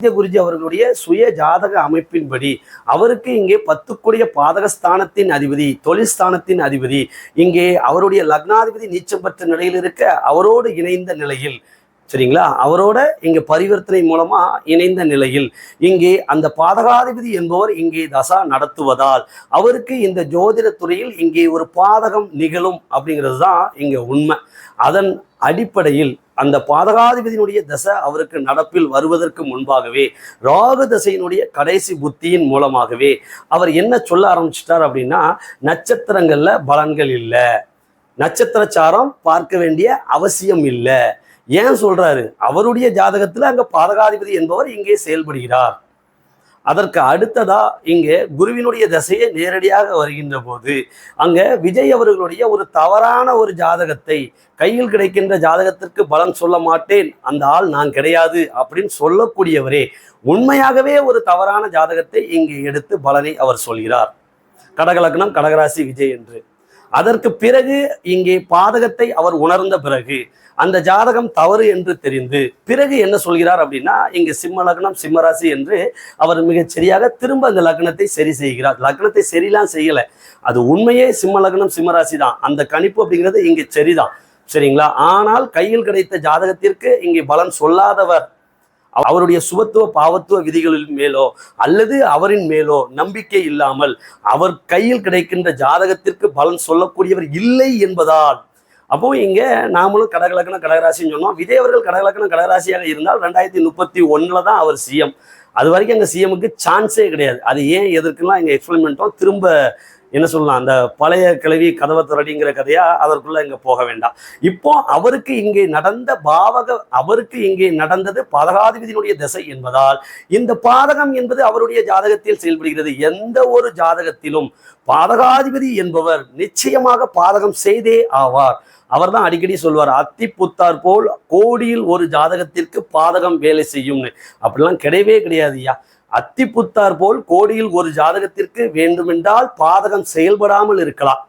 குருஜி அவர்களுடைய சுய ஜாதக அமைப்பின்படி அவருக்கு இங்கே 10 பாதகஸ்தானத்தின் அதிபதி, தொழில் ஸ்தானத்தின் அதிபதி, இங்கே அவருடைய லக்னாதிபதி நீச்சம் பெற்ற நிலையில் இருக்க அவரோடு இணைந்த நிலையில், சரிங்களா, அவரோட இங்கே பரிவர்த்தனை மூலமா இணைந்த நிலையில் இங்கே அந்த பாதகாதிபதி என்பவர் இங்கே தசா நடத்துவதால் அவருக்கு இந்த ஜோதிட துறையில் இங்கே ஒரு பாதகம் நிகழும் அப்படிங்கிறது தான் இங்கே உண்மை. அதன் அடிப்படையில் அந்த பாதகாதிபதியினுடைய தசை அவருக்கு நடப்பில் வருவதற்கு முன்பாகவே ராகு தசையினுடைய கடைசி புத்தியின் மூலமாகவே அவர் என்ன சொல்ல ஆரம்பிச்சிட்டார் அப்படின்னா, நட்சத்திரங்கள்ல பலன்கள் இல்லை, நட்சத்திரச்சாரம் பார்க்க வேண்டிய அவசியம் இல்லை. ஏன் சொல்றாரு? அவருடைய ஜாதகத்துல அங்க பாதகாதிபதி என்பவர் இங்கே செயல்படுகிறார். அதற்கு அடுத்ததா இங்கே குருவினுடைய தசையை நேரடியாக வருகின்ற போது அங்க விஜய் அவர்களுடைய ஒரு தவறான ஒரு ஜாதகத்தை, கையில் கிடைக்கின்ற ஜாதகத்திற்கு பலன் சொல்ல மாட்டேன், அந்த ஆள் நான் கிடையாது அப்படின்னு சொல்லக்கூடியவரே உண்மையாகவே ஒரு தவறான ஜாதகத்தை இங்கே எடுத்து பலனை அவர் சொல்கிறார். கடகலக்னம் கடகராசி விஜய் என்று. அதற்கு பிறகு இங்கே பாதகத்தை அவர் உணர்ந்த பிறகு அந்த ஜாதகம் தவறு என்று தெரிந்து பிறகு என்ன சொல்கிறார் அப்படின்னா, இங்கே சிம்ம லக்னம் சிம்மராசி என்று அவர் மிகச் சரியாக திரும்ப அந்த லக்னத்தை சரி செய்கிறார். லக்னத்தை சரிலாம் செய்யலை, அது உண்மையே சிம்ம லக்னம் சிம்மராசி தான். அந்த கணிப்பு அப்படிங்கிறது இங்கே சரிதான், சரிங்களா. ஆனால் கையில் கிடைத்த ஜாதகத்திற்கு இங்கே பலன் சொல்லாதவர் அவருடைய சுபத்துவ பாவத்துவ விதிகளின் மேலோ அல்லது அவரின் மேலோ நம்பிக்கை இல்லாமல் அவர் கையில் கிடைக்கின்ற ஜாதகத்திற்கு பலன் சொல்லக்கூடியவர் இல்லை என்பதால், அப்போ இங்க நாமளும் கடகலக்கணம் கடகராசின்னு சொன்னோம். விஜய் அவர்கள் கடகலக்கணம் கடகராசியாக இருந்தால் 2031 தான் அவர் சிஎம். அது வரைக்கும் அங்கே சிஎம்முக்கு சான்ஸே கிடையாது. அது ஏன் எதற்குலாம் இங்கே எக்ஸ்பிளைன் பண்ணிட்டோம். திரும்ப என்ன சொல்லலாம், அந்த பழைய கிழவி கதவை திரடிங்கிற கதையா, அதற்குள்ள இங்க போக வேண்டாம். இப்போ அவருக்கு இங்கே நடந்த அவருக்கு இங்கே நடந்தது பாதகாதிபதியினுடைய திசை என்பதால் இந்த பாதகம் என்பது அவருடைய ஜாதகத்தில் செயல்படுகிறது. எந்த ஒரு ஜாதகத்திலும் பாதகாதிபதி என்பவர் நிச்சயமாக பாதகம் செய்தே ஆவார். அவர் தான் அடிக்கடி சொல்வார், அத்தி புத்தார் போல் கோடியில் ஒரு ஜாதகத்திற்கு பாதகம் வேலை செய்யும்னு. அப்படிலாம் கிடையவே கிடையாது ஐயா. அத்தி புத்தார் போல் கோடியில் ஒரு ஜாதகத்திற்கு வேண்டுமென்றால் பாதகம் செயல்படாமல் இருக்கலாம்.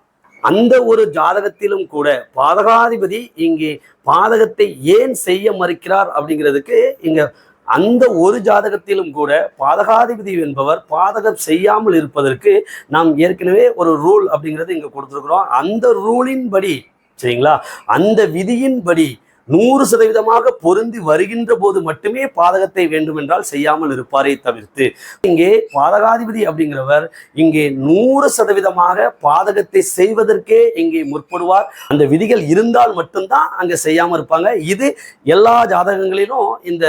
அந்த ஒரு ஜாதகத்திலும் கூட பாதகாதிபதி இங்கே பாதகத்தை ஏன் செய்ய மறுக்கிறார் அப்படிங்கிறதுக்கு இங்க அந்த ஒரு ஜாதகத்திலும் கூட பாதகாதிபதி என்பவர் பாதகம் செய்யாமல் இருப்பதற்கு நாம் ஏற்கனவே ஒரு ரூல் அப்படிங்கிறது இங்க கொடுத்துருக்குறோம். அந்த ரூலின் படி, சரிங்களா, அந்த விதியின்படி 100% பொருந்தி வருகின்ற போது மட்டுமே பாதகத்தை வேண்டுமென்றால் செய்யாமல் இருப்பாரே தவிர்த்து, இங்கே பாதகாதிபதி அப்படிங்கிறவர் இங்கே 100% பாதகத்தை செய்வதற்கே இங்கே முற்படுவார். அந்த விதிகள் இருந்தால் மட்டும்தான் அங்க செய்யாம இருப்பாங்க. இது எல்லா ஜாதகங்களிலும் இந்த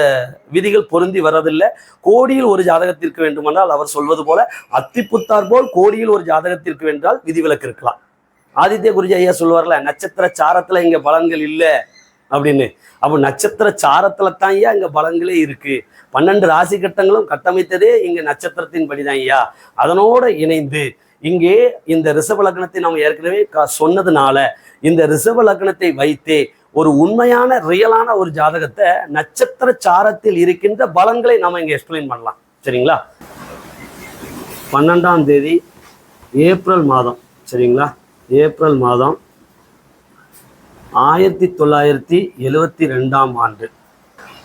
விதிகள் பொருந்தி வரதில்லை. கோடியில் ஒரு ஜாதகத்திற்கு வேண்டுமென்றால் அவர் சொல்வது போல அத்திப்புத்தார் போல் கோடியில் ஒரு ஜாதகத்திற்கு வேண்டால் விதிவிலக்கு இருக்கலாம். ஆதித்ய குருஜி ஐயா சொல்லுவார்ல, நட்சத்திர சாரத்துல இங்க பலன்கள் இல்லை அப்படின்னு. அப்போ நட்சத்திர சாரத்துல தான் ஐயா இங்க பலன்களே இருக்கு. 12 ராசி கட்டங்களும் கட்டமைத்ததே இங்க நட்சத்திரத்தின் படிதான் ஐயா. அதனோட இணைந்து இங்கே இந்த ரிஷப லக்னத்தை நாம் ஏற்கனவே சொன்னதுனால இந்த ரிஷப லக்னத்தை வைத்தே ஒரு உண்மையான ரியலான ஒரு ஜாதகத்தை நட்சத்திர சாரத்தில் இருக்கின்ற பலன்களை நாம இங்க எக்ஸ்பிளைன் பண்ணலாம், சரிங்களா. 12ஆம் தேதி ஏப்ரல் மாதம், சரிங்களா, ஏப்ரல் மாதம் 1972ஆம் ஆண்டு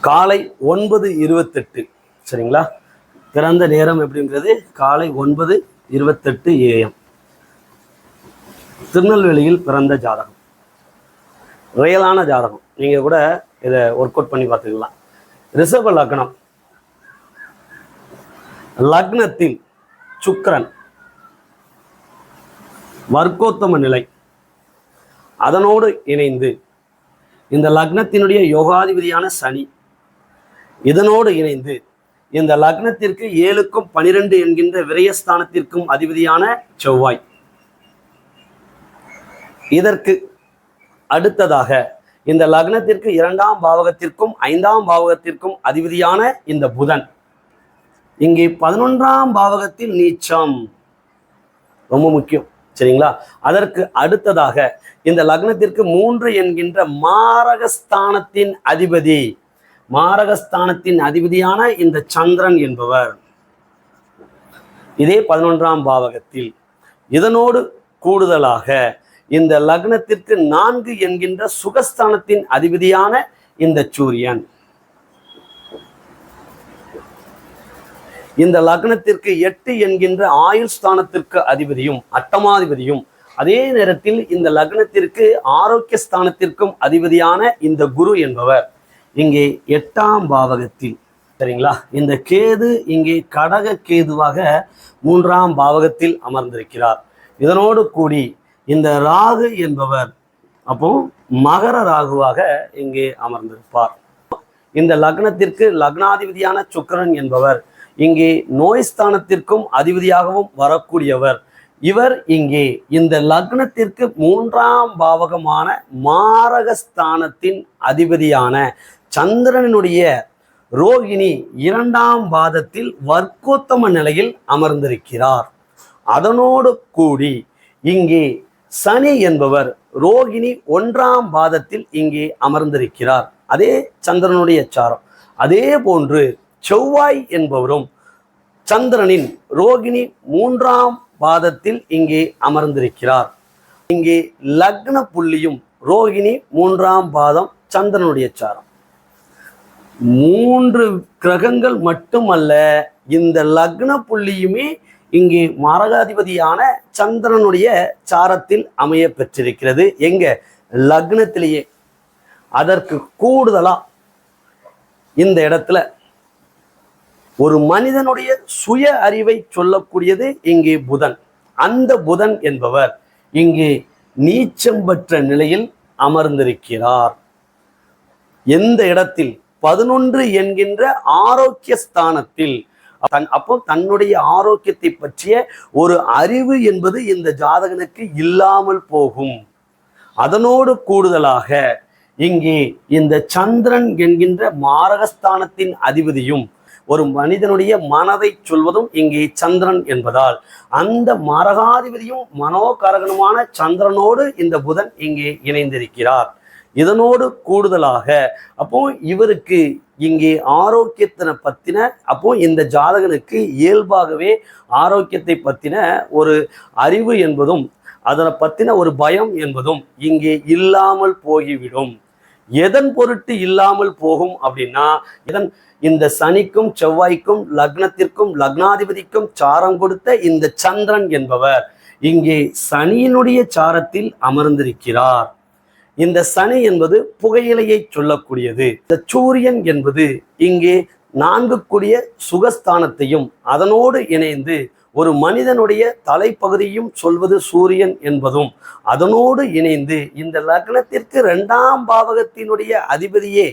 காலை 9:28, சரிங்களா. பிறந்த நேரம் எப்படிங்கிறது காலை 9:28 AM. திருநெல்வேலியில் பிறந்த ஜாதகம், ரியலான ஜாதகம். நீங்க கூட இதை ஒர்க் அவுட் பண்ணி பார்த்துக்கலாம். ரிஷப லக்னம், லக்னத்தில் சுக்கிரன் வர்க்கோத்தம நிலை, அதனோடு இணைந்து இந்த லக்னத்தினுடைய யோகாதிபதியான சனி, இதனோடு இணைந்து இந்த லக்னத்திற்கு 7க்கும் 12 என்கின்ற விரயஸ்தானத்திற்கும் அதிபதியான செவ்வாய், இதற்கு அடுத்ததாக இந்த லக்னத்திற்கு 2ஆம் பாவகத்திற்கும் 5ஆம் பாவகத்திற்கும் அதிபதியான இந்த புதன் இங்கே 11ஆம் பாவகத்தில் நீச்சம், ரொம்ப முக்கியம், சரிங்களா. அதற்கு அடுத்ததாக இந்த லக்னத்திற்கு 3 என்கின்ற மாரகஸ்தானத்தின் அதிபதி, மாரகஸ்தானத்தின் அதிபதியான இந்த சந்திரன் என்பவர் இதே 11ஆம் பாவகத்தில். இதனோடு கூடுதலாக இந்த லக்னத்திற்கு 4 என்கின்ற சுகஸ்தானத்தின் அதிபதியான இந்த சூரியன், இந்த லக்னத்திற்கு 8 என்கின்ற ஆயுள் ஸ்தானத்திற்கு அதிபதியும் அட்டமாதிபதியும், அதே நேரத்தில் இந்த லக்னத்திற்கு ஆரோக்கிய ஸ்தானத்திற்கும் அதிபதியான இந்த குரு என்பவர் இங்கே 8ஆம் பாவகத்தில், சரிங்களா, இந்த கேது இங்கே கடக கேதுவாக 3ஆம் பாவகத்தில் அமர்ந்திருக்கிறார். இதனோடு கூடி இந்த ராகு என்பவர் அப்போ மகர ராகுவாக இங்கே அமர்ந்திருப்பார். இந்த லக்னத்திற்கு லக்னாதிபதியான சுக்கிரன் என்பவர் இங்கே நோய் ஸ்தானத்திற்கும் அதிபதியாகவும் வரக்கூடியவர். இவர் இங்கே இந்த லக்னத்திற்கு 3ஆம் பாவகமான மாரகஸ்தானத்தின் அதிபதியான சந்திரனுடைய ரோகிணி 2ஆம் பாதத்தில் வர்க்கோத்தம நிலையில் அமர்ந்திருக்கிறார். அதனோடு கூடி இங்கே சனி என்பவர் ரோகிணி 1ஆம் பாதத்தில் இங்கே அமர்ந்திருக்கிறார். அதே சந்திரனுடைய சாரம். அதே போன்று செவ்வாய் என்பவரும் சந்திரனின் ரோகிணி 3ஆம் பாதத்தில் இங்கே அமர்ந்திருக்கிறார். இங்கே லக்ன புள்ளியும் ரோகிணி 3ஆம் பாதம் சந்திரனுடைய சாரம். 3 கிரகங்கள் மட்டுமல்ல, இந்த லக்ன புள்ளியுமே இங்கே மாரகாதிபதியான சந்திரனுடைய சாரத்தில் அமைய பெற்றிருக்கிறது. எங்க? லக்னத்திலேயே. அதற்கு கூடுதலா இந்த இடத்துல ஒரு மனிதனுடைய சுய அறிவை சொல்லக்கூடியது இங்கே புதன். அந்த புதன் என்பவர் இங்கே நீச்சம் பெற்ற நிலையில் அமர்ந்திருக்கிறார். எந்த இடத்தில்? 11 என்கின்ற ஆரோக்கிய ஸ்தானத்தில். அப்போ தன்னுடைய ஆரோக்கியத்தை பற்றிய ஒரு அறிவு என்பது இந்த ஜாதகனுக்கு இல்லாமல் போகும். அதனோடு கூடுதலாக இங்கே இந்த சந்திரன் என்கின்ற மாரகஸ்தானத்தின் அதிபதியும் ஒரு மனிதனுடைய மனதை சொல்வதும் இங்கே சந்திரன் என்பதால் அந்த மாரகாதிபதியும் மனோகாரகனுமான சந்திரனோடு இந்த புதன் இங்கே இணைந்திருக்கிறார். இதனோடு கூடுதலாக அப்போ இவருக்கு இங்கே ஆரோக்கியத்தினை பற்றின, அப்போ இந்த ஜாதகனுக்கு இயல்பாகவே ஆரோக்கியத்தை பற்றின ஒரு அறிவு என்பதும் அதனை பற்றின ஒரு பயம் என்பதும் இங்கே இல்லாமல் போய்விடும். எதன் பொருட்டு இல்லாமல் போகும் அப்படின்னா, இந்த சனிக்கும் செவ்வாய்க்கும் லக்னத்திற்கும் லக்னாதிபதிக்கும் சாரம் கொடுத்த இந்த சந்திரன் என்பவர் இங்கே சனியினுடைய சாரத்தில் அமர்ந்திருக்கிறார். இந்த சனி என்பது புகையிலையை சொல்லக்கூடியது. இந்த சூரியன் என்பது இங்கே 4 கூடிய சுகஸ்தானத்தையும் அதனோடு இணைந்து ஒரு மனிதனுடைய தலைப்பகுதியும் சொல்வது சூரியன் என்பதும் அதனோடு இணைந்து இந்த லக்னத்திற்கு 2ஆம் பாவகத்தினுடைய அதிபதியே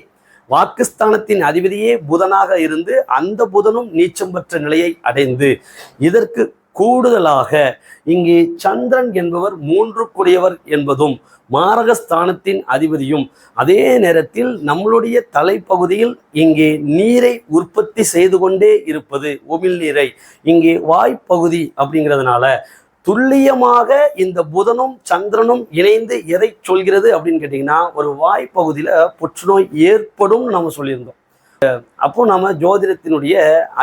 வாக்குஸ்தானத்தின் அதிபதியே புதனாக இருந்து அந்த புதனும் நீச்சம் பெற்ற நிலையை அடைந்து இதற்கு கூடுதலாக இங்கே சந்திரன் என்பவர் 3 கூடியவர் என்பதும் மாரகஸ்தானத்தின் அதிபதியும் அதே நேரத்தில் நம்மளுடைய தலைப்பகுதியில் இங்கே நீரை உற்பத்தி செய்து கொண்டே இருப்பது உமிழ்நீரை இங்கே வாய்ப்பகுதி அப்படிங்கிறதுனால துல்லியமாக இந்த புதனும் சந்திரனும் இணைந்து எதை சொல்கிறது அப்படின்னு கேட்டிங்கன்னா, ஒரு வாய்ப்பகுதியில் புற்றுநோய் ஏற்படும் நம்ம சொல்லியிருந்தோம். அப்போ நம்ம ஜோதிடத்தினுடைய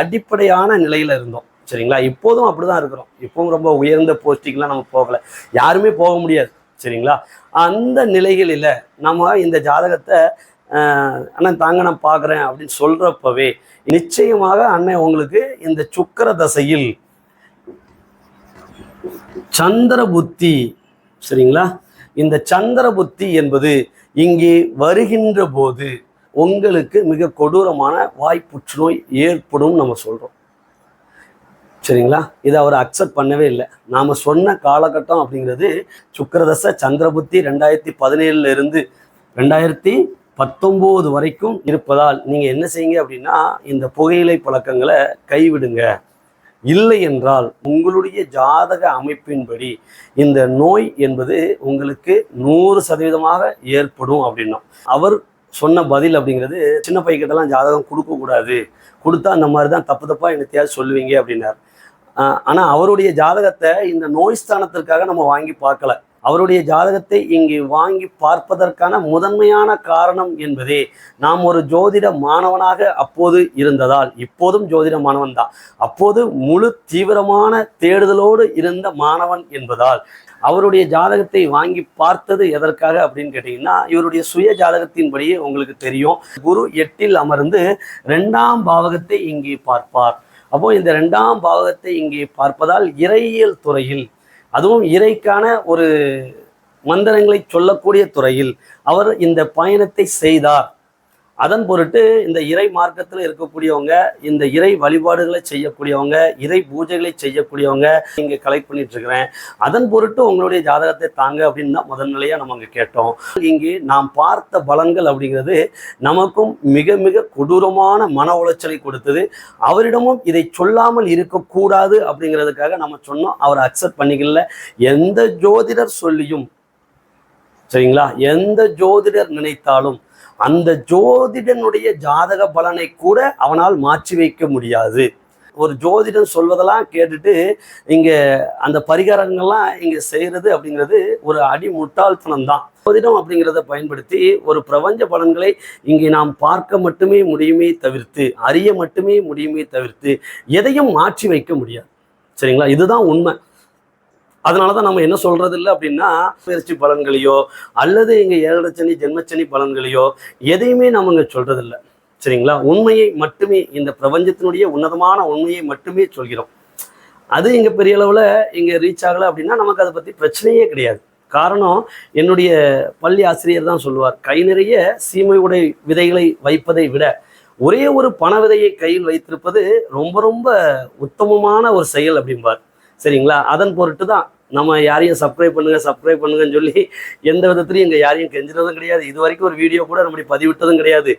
அடிப்படையான நிலையில் இருந்தோம். சரிங்களா? இப்போதும் அப்படிதான் இருக்கிறோம். இப்போவும் ரொம்ப உயர்ந்த போஸ்டிங்லாம் நம்ம போகலை, யாருமே போக முடியாது. சரிங்களா? அந்த நிலைகளில் நம்ம இந்த ஜாதகத்தை அண்ணன் தாங்க நான் பார்க்குறேன் அப்படின்னு சொல்கிறப்பவே நிச்சயமாக அண்ணன் உங்களுக்கு இந்த சுக்கிர தசையில் சந்திர புத்தி, சரிங்களா, இந்த சந்திர புத்தி என்பது இங்கே வருகின்ற போது உங்களுக்கு மிக கொடூரமான வாய்ப்புற்றுநோய் ஏற்படும் நம்ம சொல்கிறோம். சரிங்களா? இதை அவர் அக்செப்ட் பண்ணவே இல்லை. நாம் சொன்ன காலகட்டம் அப்படிங்கிறது சுக்கிரதசை சந்திரபுத்தி 2017 இருந்து 2019 வரைக்கும் இருப்பதால் நீங்கள் என்ன செய்யுங்க அப்படின்னா, இந்த புகையிலை பழக்கங்களை கைவிடுங்க. இல்லை என்றால் உங்களுடைய ஜாதக அமைப்பின்படி இந்த நோய் என்பது உங்களுக்கு 100% ஏற்படும் அப்படின்னா. அவர் சொன்ன பதில் அப்படிங்கிறது, சின்ன பையன்கிட்டலாம் ஜாதகம் கொடுக்கக்கூடாது, கொடுத்தா அந்த மாதிரி தான் தப்பு தப்பாக என்னத்தையாவது சொல்லுவீங்க அப்படின்னார். ஆனால் அவருடைய ஜாதகத்தை இந்த நோய் ஸ்தானத்திற்காக நம்ம வாங்கி பார்க்கல. அவருடைய ஜாதகத்தை இங்கே வாங்கி பார்ப்பதற்கான முதன்மையான காரணம் என்பதே, நாம் ஒரு ஜோதிட மாணவனாக அப்போது இருந்ததால், இப்போதும் ஜோதிட மாணவன் தான், அப்போது முழு தீவிரமான தேடுதலோடு இருந்த மாணவன் என்பதால் அவருடைய ஜாதகத்தை வாங்கி பார்த்தது எதற்காக அப்படின்னு கேட்டிங்கன்னா, இவருடைய சுய ஜாதகத்தின்படியே உங்களுக்கு தெரியும், குரு 8இல் அமர்ந்து 2ஆம் பாவகத்தை இங்கே பார்ப்பார். அப்போ இந்த 2ஆம் பாவகத்தை இங்கே பார்ப்பதால் இறையியல் துறையில், அதுவும் இறைக்கான ஒரு மந்திரங்களை சொல்லக்கூடிய துறையில் அவர் இந்த பயணத்தை செய்தார். அதன் பொருட்டு இந்த இறை மார்க்கத்தில் இருக்கக்கூடியவங்க, இந்த இறை வழிபாடுகளை செய்யக்கூடியவங்க, இறை பூஜைகளை செய்யக்கூடியவங்க இங்கே கலெக்ட் பண்ணிட்டு இருக்கிறேன், அதன் பொருட்டு உங்களுடைய ஜாதகத்தை தாங்க அப்படின்னு தான் முதல் நிலையாக நம்ம அங்கே கேட்டோம். இங்கே நாம் பார்த்த பலன்கள் அப்படிங்கிறது நமக்கும் மிக மிக கொடூரமான மன உளைச்சலை கொடுத்தது. அவரிடமும் இதை சொல்லாமல் இருக்கக்கூடாது அப்படிங்கிறதுக்காக நம்ம சொன்னோம். அவர் அக்செப்ட் பண்ணிக்கல. எந்த ஜோதிடர் சொல்லியும் சரிங்களா, எந்த ஜோதிடர் நினைத்தாலும் அந்த ஜோதிடனுடைய ஜாதக பலனை கூட அவனால் மாற்றி வைக்க முடியாது. ஒரு ஜோதிடன் சொல்வதெல்லாம் கேட்டுட்டு இங்கே அந்த பரிகாரங்கள்லாம் இங்கே செய்கிறது அப்படிங்கிறது ஒரு அடி முட்டாள்தனம் தான். ஜோதிடம் அப்படிங்கிறத பயன்படுத்தி ஒரு பிரபஞ்ச பலன்களை இங்கே நாம் பார்க்க மட்டுமே முடியுமே தவிர்த்து, அறிய மட்டுமே முடியுமே தவிர்த்து எதையும் மாற்றி வைக்க முடியாது. சரிங்களா, இதுதான் உண்மை. அதனால தான் நம்ம என்ன சொல்றது இல்லை அப்படின்னா, பயிற்சி பலன்களையோ அல்லது இங்கே ஏழரைச்சனி ஜென்மச்சனி பலன்களையோ எதையுமே நம்ம இங்கே சொல்றது இல்லை. சரிங்களா, உண்மையை மட்டுமே, இந்த பிரபஞ்சத்தினுடைய உன்னதமான உண்மையை மட்டுமே சொல்கிறோம். அது இங்கே பெரிய அளவில் இங்கே ரீச் ஆகலை அப்படின்னா நமக்கு அதை பற்றி பிரச்சனையே கிடையாது. காரணம், என்னுடைய பள்ளி ஆசிரியர் தான் சொல்லுவார், கை நிறைய சீமை உடை விதைகளை வைப்பதை விட ஒரே ஒரு பண விதையை கையில் வைத்திருப்பது ரொம்ப ரொம்ப உத்தமமான ஒரு செயல் அப்படிம்பார். சரிங்களா, அதன் பொருட்டு தான் நம்ம யாரையும் சப்ஸ்கிரைப் பண்ணுங்கன்னு சொல்லி எந்த விதத்துலையும் இங்கே யாரையும் கெஞ்சுறதும் கிடையாது. இது வரைக்கும் ஒரு வீடியோ கூட நம்முடைய பதிவிட்டதும் கிடையாது.